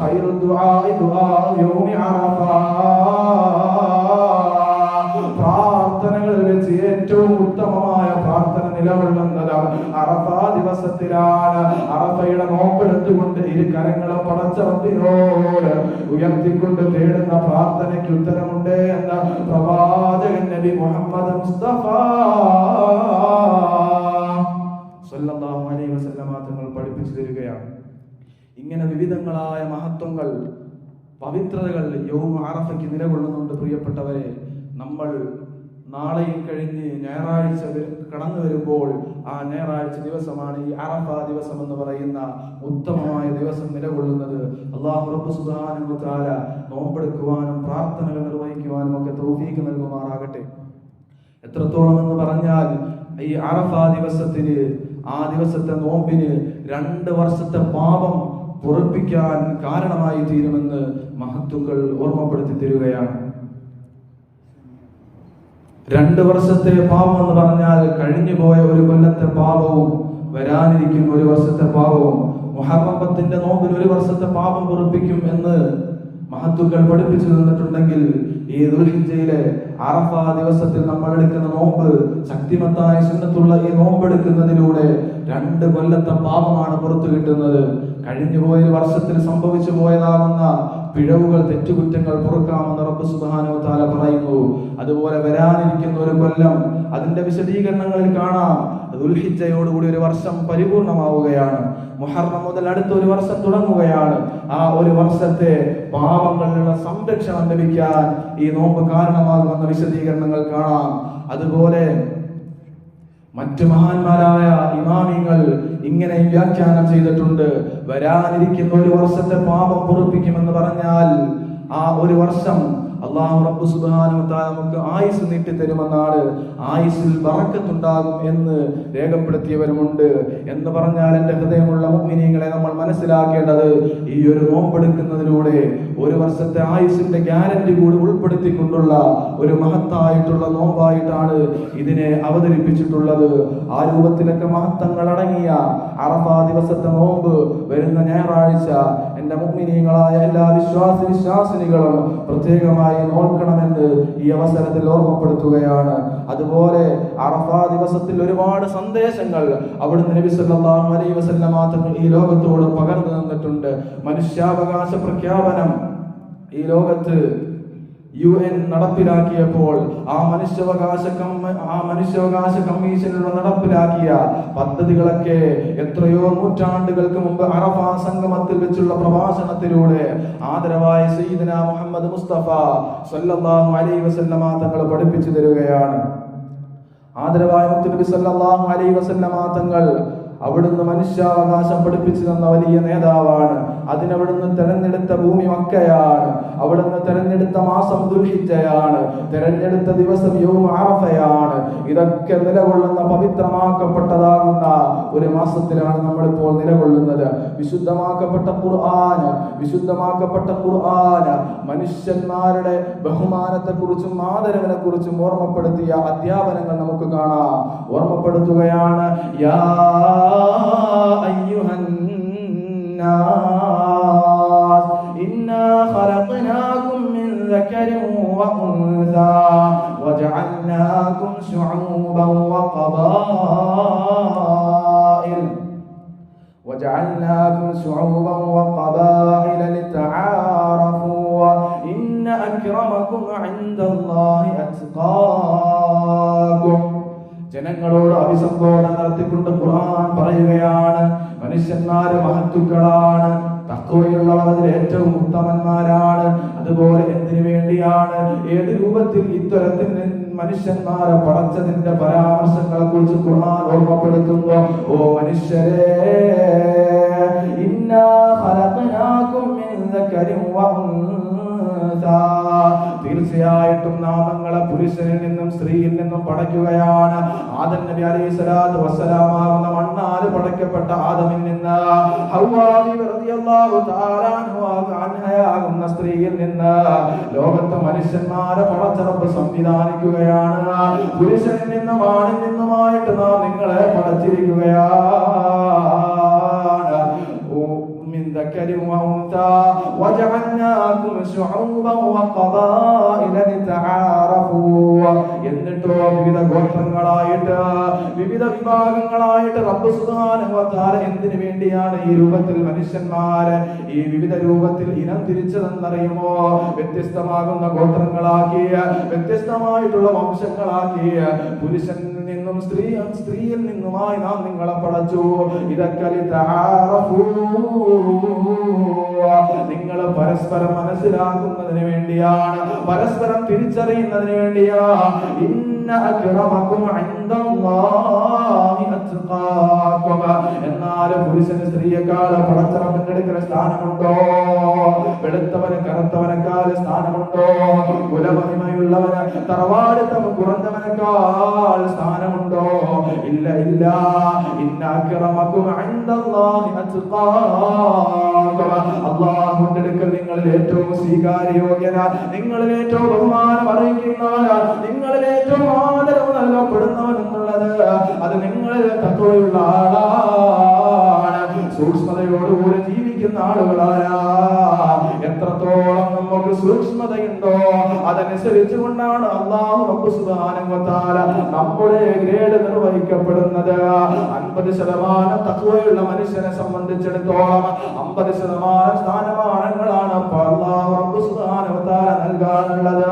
ഖൈറു ദുആഇ ദുആഉ യൗമി അറഫ. പ്രാർത്ഥനകളിൽ വെച്ച് ഏറ്റവും ഉത്തമമായ പ്രാർത്ഥന നിലകൊള്ളുന്നത് അറഫ ദിവസത്തിലാണ്. അറഫയുടെ നോമ്പെടുത്തുകൊണ്ട് ഇരു കരങ്ങളും പടച്ചറബിനോട് ഉയർത്തിക്കൊണ്ട് തേടുന്ന പ്രാർത്ഥനയ്ക്ക് ഉത്തരമുണ്ട് എന്ന് പ്രവാചകൻ നബി മുഹമ്മദ് മുസ്തഫ സല്ലല്ലാഹു അലൈഹി വസല്ലമ തങ്ങൾ പഠിപ്പിച്ചു തരികയാണ്. ഇങ്ങനെ വിവിധങ്ങളായ മഹത്വങ്ങൾ, പവിത്രതകൾ യൗമ അറഫയ്ക്ക് നിലകൊള്ളുന്നുണ്ട്. പ്രിയപ്പെട്ടവരെ, നമ്മൾ നാളെയും കഴിഞ്ഞ് ഞായറാഴ്ച കടന്നു വരുമ്പോൾ ആ ഞായറാഴ്ച ദിവസമാണ് ഈ അറഫ ദിവസം എന്ന് പറയുന്ന ഉത്തമമായ ദിവസം നിലകൊള്ളുന്നത്. അല്ലാഹു റബ്ബ് സുബ്ഹാനഹു വ തആല നോമ്പെടുക്കുവാനും പ്രാർത്ഥനകൾ നിർവഹിക്കുവാനും ഒക്കെ തൗഫീഖ് നൽകുമാറാകട്ടെ. എത്രത്തോളം എന്ന് പറഞ്ഞാൽ ഈ അറഫ ദിവസത്തിന്, ആ ദിവസത്തെ നോമ്പിന് 2 വർഷത്തെ പാപം പൊറുപ്പിക്കാൻ കാരണമായി തീരുമെന്ന് മഹത്തുക്കൾ ഓർമ്മപ്പെടുത്തി തരികയാണ്. 2 വർഷത്തെ പാപം എന്ന് പറഞ്ഞാൽ കഴിഞ്ഞുപോയ 1 കൊല്ലത്തെ പാപവും വരാനിരിക്കുന്ന 1 വർഷത്തെ പാപവും. മുഹറം 10 നോമ്പിന് 1 വർഷത്തെ പാപം പൊറുപ്പിക്കും എന്ന് മഹത്തുക്കൾ പഠിപ്പിച്ചു തന്നിട്ടുണ്ടെങ്കിൽ, ഈ ദുൽഹിജ്ജയിലെ അറഫ ദിവസത്തിൽ നമ്മൾ എടുക്കുന്ന നോമ്പ്, ശക്തിമത്തായ സുന്നത്തുള്ള ഈ നോമ്പെടുക്കുന്നതിലൂടെ 2 കൊല്ലത്തെ പാപമാണ് പുറത്തു കിട്ടുന്നത്. കഴിഞ്ഞുപോയ വർഷത്തിൽ സംഭവിച്ചു പോയതാകുന്ന പിഴവുകൾ, തെറ്റുകുറ്റങ്ങൾ പൊറുക്കാമെന്ന് റബ്ബ് സുബ്ഹാനഹു വ തആല പറയുന്നു. അതുപോലെ വരാനിരിക്കുന്ന 1 കൊല്ലം, അതിന്റെ വിശദീകരണങ്ങളിൽ കാണാം. ദുൽഹിജ്ജയോടുകൂടി 1 വർഷം പരിപൂർണമാവുകയാണ്. മുഹറം മുതൽ അടുത്ത 1 വർഷം തുടങ്ങുകയാണ്. ആ 1 വർഷത്തെ പാപങ്ങളിലുള്ള സംരക്ഷണം ലഭിക്കാൻ ഈ നോമ്പ് കാരണമാകുമെന്ന വിശദീകരണങ്ങൾ കാണാം. അതുപോലെ മറ്റു മഹാന്മാരായ ഇമാമിങ്ങൾ ഇങ്ങനെ വ്യാഖ്യാനം ചെയ്തിട്ടുണ്ട്. വരാനിരിക്കുന്ന 1 വർഷത്തെ പാപം പൊറുപ്പിക്കുമെന്ന് പറഞ്ഞാൽ ആ 1 വർഷം അല്ലാഹു റബ്ബ് സുബ്ഹാനഹു വ തആല നമുക്ക് ആയുസ് നീട്ടി തരുമെന്നാണ്. ആയുസ്സിൽ ബറക്കത്തുണ്ടാകും എന്ന് രേഖപ്പെടുത്തിയവരുമുണ്ട്. എന്ന് പറഞ്ഞാൽ എൻ്റെ ഹൃദയമുള്ള മുഅ്മിനീങ്ങളെ, നമ്മൾ മനസ്സിലാക്കേണ്ടത് ഈ ഒരു നോമ്പെടുക്കുന്നതിലൂടെ 1 വർഷത്തെ ആയുസ്സിന്റെ ഗ്യാരണ്ടി കൂടി ഉൾപ്പെടുത്തിക്കൊണ്ടുള്ള ഒരു മഹത്തായിട്ടുള്ള നോമ്പായിട്ടാണ് ഇതിനെ അവതരിപ്പിച്ചിട്ടുള്ളത്. ആ രൂപത്തിലൊക്കെ മഹത്വങ്ങൾ അടങ്ങിയ അറഫ ദിവസത്തെ നോമ്പ് വരുന്ന ഞായറാഴ്ച എൻ്റെ മുഅ്മിനീങ്ങളായ എല്ലാ വിശ്വാസിനികളും പ്രത്യേകമായി നോക്കണമെന്ന് ഈ അവസരത്തിൽ ഓർമ്മപ്പെടുത്തുകയാണ്. അതുപോലെ അറഫ ദിവസത്തിൽ ഒരുപാട് സന്ദേശങ്ങൾ അവിടുന്ന് നബി സല്ലല്ലാഹു അലൈഹി വസല്ലമ തങ്ങൾ ഈ ലോകത്തോട് പകർന്നു തന്നിട്ടുണ്ട്. മനുഷ്യാവകാശ പ്രഖ്യാപനം ഈ ലോകത്ത് UN നടപ്പിലാക്കിയപ്പോൾ ആ മനുഷ്യാവകാശ കമ്മീഷനിലൂടെ നടപ്പിലാക്കിയ പദ്ധതികളൊക്കെ എത്രയോ നൂറ്റാണ്ടുകൾക്ക് മുമ്പ് അറഫ സംഗമത്തിൽ വെച്ചുള്ള പ്രഭാഷണത്തിലൂടെ ആദരവായ സയ്യിദുനാ മുഹമ്മദ് മുസ്തഫ സല്ലല്ലാഹു അലൈഹി വസല്ലമ തങ്ങൾ പഠിപ്പിച്ചു തരികയാണ്. ആദരവായ മുത്തുനബി സല്ലല്ലാഹു അലൈഹി വസല്ലമ തങ്ങൾ അവിടുന്ന് മനുഷ്യാവകാശം പഠിപ്പിച്ചു തന്ന വലിയ നേതാവാണ്. അതിനവിടുന്ന് തെരഞ്ഞെടുത്ത ഭൂമി മക്കയാണ്. അവിടുന്ന് തെരഞ്ഞെടുത്ത മാസം ദുൽഹിജ്ജയാണ്. തെരഞ്ഞെടുത്ത ദിവസം യൗമ അറഫയാണ്. ഇതൊക്കെ നിലകൊള്ളുന്ന പവിത്രമാക്കപ്പെട്ടതാകുന്ന ഒരു മാസത്തിലാണ് നമ്മളിപ്പോൾ നിലകൊള്ളുന്നത്. വിശുദ്ധമാക്കപ്പെട്ട ഖുർആൻ മനുഷ്യന്മാരുടെ ബഹുമാനത്തെക്കുറിച്ചും ആദരവിനെ കുറിച്ചും ഓർമ്മപ്പെടുത്തിയ അധ്യാപനങ്ങൾ നമുക്ക് കാണാം. ഓർമ്മപ്പെടുത്തുകയാണ്, യാ അയ്യുഹൻ നാസ് ഇന്നാ ഖലഖനാകും മിൻ ദക്കരിൻ വഉൻസാ വജഅൽനാകും ശുഊബൻ വഖബാഇല ലിതആറഫു ഇന്ന അക്രമകും ഇൻദല്ലാഹി അത്ഖാകും. ജനങ്ങളോട് അഭിസംബോധന നടത്തിക്കൊണ്ട് ഖുർആൻ പറയുകയാണ്, മനുഷ്യന്മാര് മഹത്തുക്കളാണ്, തഖ്വയുള്ളവർ അതിൽ ഏറ്റവും ഉത്തമന്മാരാണ്. അതുപോലെ എന്തിനു വേണ്ടിയാണ്, ഏത് രൂപത്തിൽ ഇത്തരത്തിൽ മനുഷ്യന്മാരെ പടച്ചതിന്റെ പരാമർശങ്ങളെ കുറിച്ച് ഖുർആൻ ഓർമ്മപ്പെടുത്തുന്നു. ഓ മനുഷ്യരേ, ഇന്നാ ഖലഖനാകും മിൻ ദക്കരിൻ വഉൻസാ, തീർച്ചയായിട്ടും നാം നിങ്ങളെ പുരുഷനിൽ നിന്നും സ്ത്രീയിൽ നിന്നും പടയ്ക്കുകയാണ്. ആദം നബി അലൈഹി സ്വലാത്തു വസ്സലാം ആകുന്ന മണ്ണാല് പടയ്ക്കപ്പെട്ട ആദമിൽ നിന്ന് ഹവ്വാ ബിബി റളിയല്ലാഹു തആല അൻഹയാകുന്ന സ്ത്രീയിൽ നിന്ന് ലോകത്തെ മനുഷ്യന്മാരെ പടച്ച റബ്ബ് സംവിധാനിക്കുകയാണ്. പുരുഷനിൽ നിന്നും ആണിൽ നിന്നുമായിട്ട് നാം നിങ്ങളെ പടച്ചിരിക്കുകയാണ്. ذكر وأنثى وجعلناكم شعوبا وقبائل لتعارفوا. എന്നിട്ടോ വിവിധ ഗോത്രങ്ങളായിട്ട് വിവിധ വിഭാഗങ്ങളായിട്ട് റബ്ബ് സുബ്ഹാനഹു വ തആല എന്തിനു വേണ്ടിയാണ് ഈ രൂപത്തിൽ മനുഷ്യന്മാരെ ഈ വിവിധ രൂപത്തിൽ ഇനം തിരിച്ചതെന്നറിയുമോ? വ്യത്യസ്തമാകുന്ന ഗോത്രങ്ങളാക്കിയ വ്യത്യസ്തമായിട്ടുള്ള വംശങ്ങളാക്കിയ പുരുഷനിൽ നിന്നും സ്ത്രീയിൽ നിന്നുമായി നാം നിങ്ങളെ പടച്ചു. ഇതൊക്കെ നിങ്ങൾ പരസ്പരം മനസ്സിലാക്കുന്നതിന് വേണ്ടിയാണ്, പരസ്പരം തിരിച്ചറിയുന്നതിന് വേണ്ടിയാ. ഇന്ന അക്രമക്കും ഇൻദല്ലാഹി അത്ഖാകും. എന്നാൽ പുരുഷന് സ്ത്രീയെക്കാൾ പടച്ചറപ്പിന്റെ അടുക്കൽ സ്ഥാനമുണ്ടോ? വെളുത്തവന് കറുത്തവനേക്കാൾ സ്ഥാനമുണ്ടോ? കുലമഹിമയുള്ളവന് തറവാടിത്തം കുറഞ്ഞവനേക്കാൾ സ്ഥാനമുണ്ടോ? ഇല്ല ഇല്ല. ഇന്ന അക്രമക്കും ഇൻദല്ലാഹി അത്ഖാകും. അല്ലാഹുവിന്റെ അടുക്കൽ നിങ്ങളിൽ ഏറ്റവും സ്വീകാര്യയോഗ്യനാ, നിങ്ങളിൽ ഏറ്റവും ബഹുമാനം അറിയിക്കുന്നവനാ, നിങ്ങളിൽ ഏറ്റവും ആദരവ് നൽകപ്പെടുന്നവൻ എന്നുള്ളത് അത് നിങ്ങളിൽ തഖ്വയുള്ള ആളാണ്, സൂക്ഷ്മതയോടുകൂടി ജീവിക്കുന്ന ആളുകളാണ്. എത്രത്തോളം നമുക്ക് സൂക്ഷ്മതയുണ്ടോ അതനുസരിച്ച് കൊണ്ടാണ് അല്ലാഹു റബ്ബ് സുബ്ഹാനഹു വ തആല നമ്മുടെ ഗ്രേഡ് നിർവഹിക്കപ്പെടുന്നത്. 50% തഖ്വയുള്ള മനുഷ്യനെ സംബന്ധിച്ചിടത്തോളം 50% സ്ഥാനമാനങ്ങളാണ് അല്ലാഹു റബ്ബ് സുബ്ഹാനഹു വ തആല നൽകാറുള്ളത്.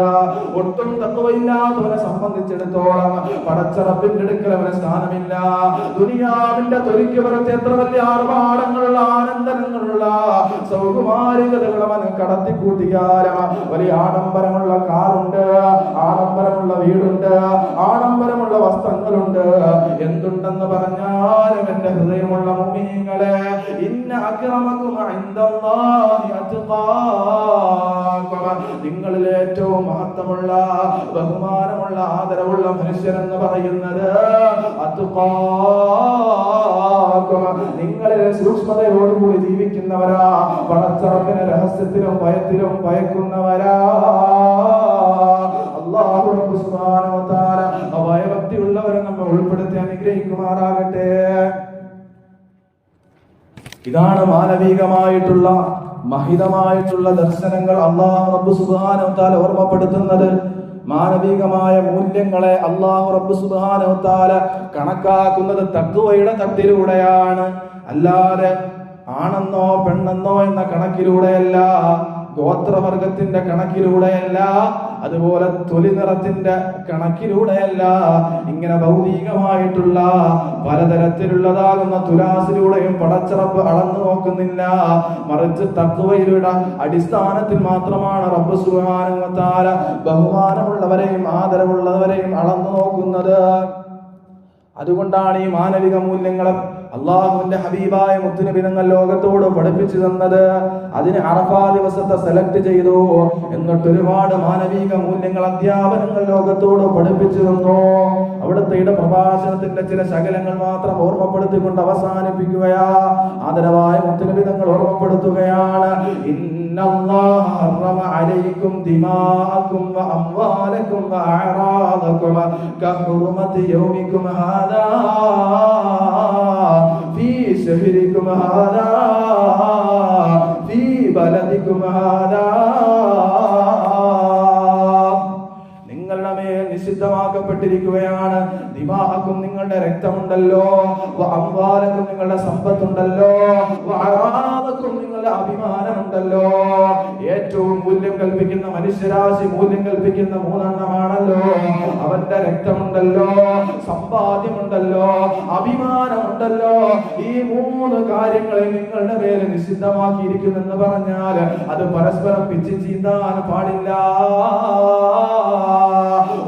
ഒട്ടും തഖ്വയില്ലാത്തവനെ സംബന്ധിച്ചിടത്തോളം പടച്ച റബ്ബിന്റെ അടുക്കൽ അവന് സ്ഥാനമില്ല. ദുനിയാവിന്റെ തൊലിക്ക് പുറത്ത് എത്ര വലിയ ആർഭാടങ്ങളുള്ള ആനന്ദങ്ങളുള്ള സൗകുമാരികതകൾ അവന് കടത്തിക്കൂട്ടിയാലും വലിയ ആഡംബരമുള്ള കാറുണ്ട്, ആഡംബരമുള്ള വീടുണ്ട്, ആഡംബരമുള്ള വസ്ത്രങ്ങളുണ്ട്. എന്തുണ്ടെന്ന് പറഞ്ഞാലും എന്റെ ഹൃദയമുള്ള മുഅ്മിനീങ്ങളെ, ഇന്ന അക്രമക്കും ഇൻദല്ലാഹി അത്ഖാകും. നിങ്ങളിൽ ഏറ്റവും മഹത്വമുള്ള ബഹുമാനമുള്ള ആദരവുള്ള മനുഷ്യരെന്ന് പറയുന്നത് അത്ഖാകും, നിങ്ങളിൽ സൂക്ഷ്മതയോടുകൂടി ജീവിക്കുന്നവരാ, പടച്ചറപ്പിനെ രഹസ്യത്തിലും ഭയത്തിലും ഭയക്കുന്നവരാ. അല്ലാഹു റബ്ബ് സുബ്ഹാനഹു വ തആല ഭയഭക്തിയുള്ളവരെ നമ്മെ ഉൾപ്പെടുത്തി അനുഗ്രഹിക്കുമാറാകട്ടെ. ഇതാണ് മാനവികമായിട്ടുള്ള മഹിതമായിട്ടുള്ള ദർശനങ്ങൾ അല്ലാഹു റബ്ബ് സുബ്ഹാനഹു വ തആല ഓർമ്മപ്പെടുത്തുന്നത്. മാനവികമായ മൂല്യങ്ങളെ അല്ലാഹു റബ്ബ് സുബ്ഹാനഹു വ തആല കണക്കാക്കുന്നത് തഖ്വയുടെ തട്ടിലൂടെയാണ്, അല്ലാതെ ആണെന്നോ പെണ്ണെന്നോ എന്ന കണക്കിലൂടെയല്ല, ഗോത്രവർഗത്തിന്റെ കണക്കിലൂടെയല്ല, അതുപോലെ തൊലി നിറത്തിന്റെ കണക്കിലൂടെയല്ല. ഇങ്ങനെ ഭൗതികമായിട്ടുള്ള പലതരത്തിലുള്ളതാകുന്ന തുലാസിലൂടെയും പടച്ചറപ്പ് അളന്നു നോക്കുന്നില്ല. മറിച്ച് തഖ്വയുടെ അടിസ്ഥാനത്തിൽ മാത്രമാണ് റബ്ബ് സുബ്ഹാനഹു വ തആല ബഹുമാനമുള്ളവരെയും ആദരവുള്ളവരെയും അളന്നു നോക്കുന്നത്. അതുകൊണ്ടാണ് ഈ മാനവിക മൂല്യങ്ങളെ അള്ളാഹുവിന്റെ ഹബീബായ മുത്തുനബി തങ്ങൾ ലോകത്തോട് പഠിപ്പിച്ചു തന്നത്. അതിന് അറഫാ ദിവസത്തെ സെലക്ട് ചെയ്തു. എന്നിട്ട് ഒരുപാട് മാനവിക മൂല്യങ്ങൾ അധ്യാപനങ്ങൾ ലോകത്തോട് പഠിപ്പിച്ചു തന്നു. അവിടുത്തെ പ്രഭാഷണത്തിന്റെ ചില ശകലങ്ങൾ മാത്രം ഓർമ്മപ്പെടുത്തിക്കൊണ്ട് അവസാനിപ്പിക്കുകയാ. ആദരവായ മുത്തുനബി തങ്ങൾ ഓർമ്മപ്പെടുത്തുകയാണ്, ഇന്നല്ലാഹ ഹറമ അലൈക്കും ദിമാഅക്കും വഅംവാലക്കും വഅഅറാദക്കും കഹുറുമതി യൗമിക്കും ഹാദാ ഫീ ശഹരിക്കും ഹാദാ ഫീ ബലദിക്കും ഹാദാ. നിങ്ങളുടെ മേൽ നിഷിദ്ധമാക്കപ്പെട്ടിരിക്കുകയാണ്. ദിമാഅക്കും നിങ്ങളുടെ രക്തമുണ്ടല്ലോ, വഅംവാലക്കും നിങ്ങളുടെ സമ്പത്തുണ്ടല്ലോ, വഅറാദക്കും നിങ്ങളുടെ അഭിമാനമുണ്ടല്ലോ. ഏറ്റവും മൂല്യം കൽപ്പിക്കുന്ന മനുഷ്യരാശി മൂല്യം കൽപ്പിക്കുന്ന മൂന്നെണ്ണമാണല്ലോ. അവന്റെ രക്തമുണ്ടല്ലോ, സമ്പാദ്യമുണ്ടല്ലോ, അഭിമാനമുണ്ടല്ലോ. ഈ മൂന്ന് കാര്യങ്ങളെ നിങ്ങളുടെ മേലെ നിഷിദ്ധമാക്കിയിരിക്കുന്നെന്ന് പറഞ്ഞാൽ അത് പരസ്പരം പിച്ച് ചീന്താൻ പാടില്ല.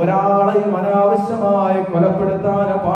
ഒരാളെയും അനാവശ്യമായി കൊലപ്പെടുത്താൻ